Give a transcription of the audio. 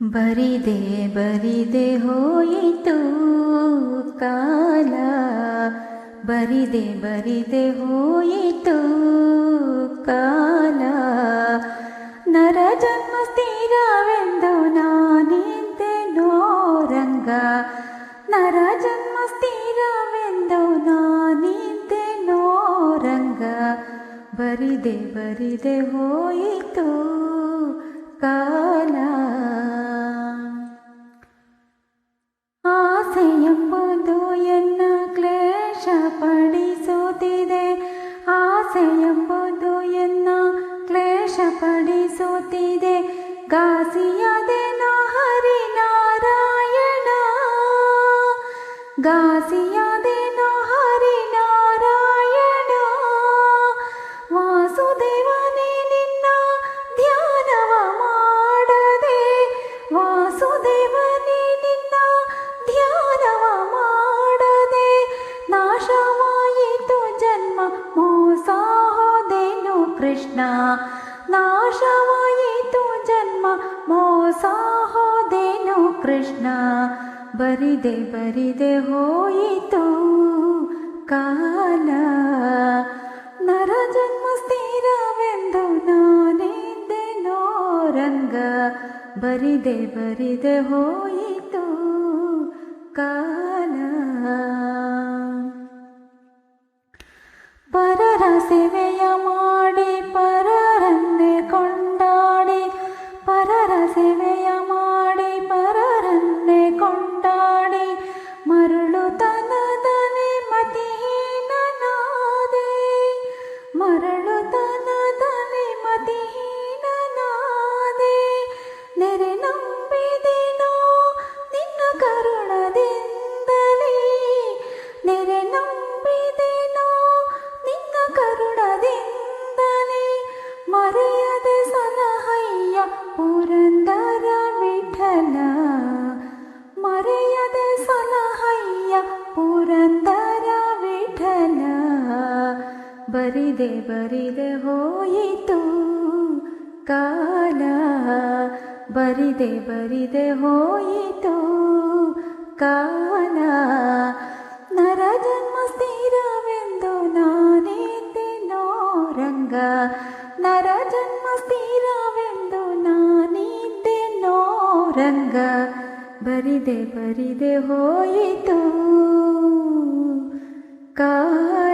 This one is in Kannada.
ಬರಿದೆ ಬರಿದೆ ಹೋಯಿತು ಕಾಲ, ಬರಿದೆ ಬರಿದೆ ಹೋಯಿತು ಕಾಲ. ನರ ಜನ್ಮ ಸ್ಥಿರವೆಂದು ನಾನಿದ್ದೆನೋ ರಂಗ, ನರ ಜನ್ಮ ಸ್ಥಿರವೆಂದು ನಾನಿದ್ದೆನೋ ರಂಗ. ಬರಿದೆ ಬರಿದೆ ಹೋಯಿತು ಕಾಲ. ಆಸೆ ಎಂಬುದು ಎನ್ನ ಕ್ಲೇಶ ಪಡಿಸುತ್ತಿದೆ, ಆಸೆ ಎಂಬುದು ಎನ್ನ ಕ್ಲೇಶ ಪಡಿಸುತ್ತಿದೆ. ಗಾಸಿಯಾದೆನೋ ಹರಿನಾರಾಯಣ, ಗಾಸಿಯಾದೆನೋ ಹರಿನಾರಾಯಣ. ವಾಸುದೇವನೇ ನಿನ್ನ ಧ್ಯಾನವ ಮಾಡದೆ, ವಾಸುದೇವನೇ ನಿನ್ನ ಧ್ಯಾನವ ಮಾಡದೆ. ನಾಶವಾಯಿತು ಜನ್ಮ ಮೋಸ ಹೋದೆನು ಕೃಷ್ಣ, ನಾಶವಾಯಿತು ಜನ್ಮ ಮೋಸ ಹೋದೆನು ಕೃಷ್ಣ. ಬರಿದೆ ಬರಿದೆ ಹೋಯಿತು ಕಾಲ, ನರ ಜನ್ಮ ಸ್ಥಿರವೆಂದು ನಾನಿದ್ದೆನೋ ರಂಗ. ಬರಿದೆ ಬರಿದೆ ಹೋಯಿತು ಕಾಲ. ಪರರ ಸೇವೆಯ ಮಾಡಿ ಪರರನ್ನೇ ಕೊಂಡಾಡಿ, ಪರರ ಸೇವೆಯ ಮಾಡಿ ಪರರನ್ನೇ ಕೊಂಡಾಡಿ. ಮರಳುತನದನೆ ಮತಿಹೀನನಾದೆ, ಮರಳುತನದನೆ ಮತಿಹೀನನಾದೆ. ನೆರೆ ನಂಬಿದೆನೋ ನಿನ್ನ ಕರುಣದಿಂದಲೇ, ನೆರೆ ನಂಬಿದೆನೋ ನಿನ್ನ ಕರುಣದಿಂದಲೇ. ಮರೆಯದೆ ಸಲಹಯ್ಯ ಪುರಂದರ ವಿಠಲ, ಮರೆಯದೆ ಸಲಹಯ್ಯ ಪುರಂದರ ವಿಠಲ. ಬರಿದೆ ಬರಿದೆ ಹೋಯಿತು ಕಾಲ, ಬರಿದೆ ಬರಿದೆ ಹೋಯಿತು ಕಾಲ. ನರ ಜನ್ಮ ಸ್ಥಿರವೆಂದು ನಾನಿದ್ದೆನೋ ರಂಗ, ನರ ಜನ್ಮ ಸ್ಥಿರವೆಂದು ನಾನಿದ್ದೆನೋ ರಂಗ. ಬರಿದೆ ಬರಿದೆ ಹೋಯಿತು ಕಾಲ.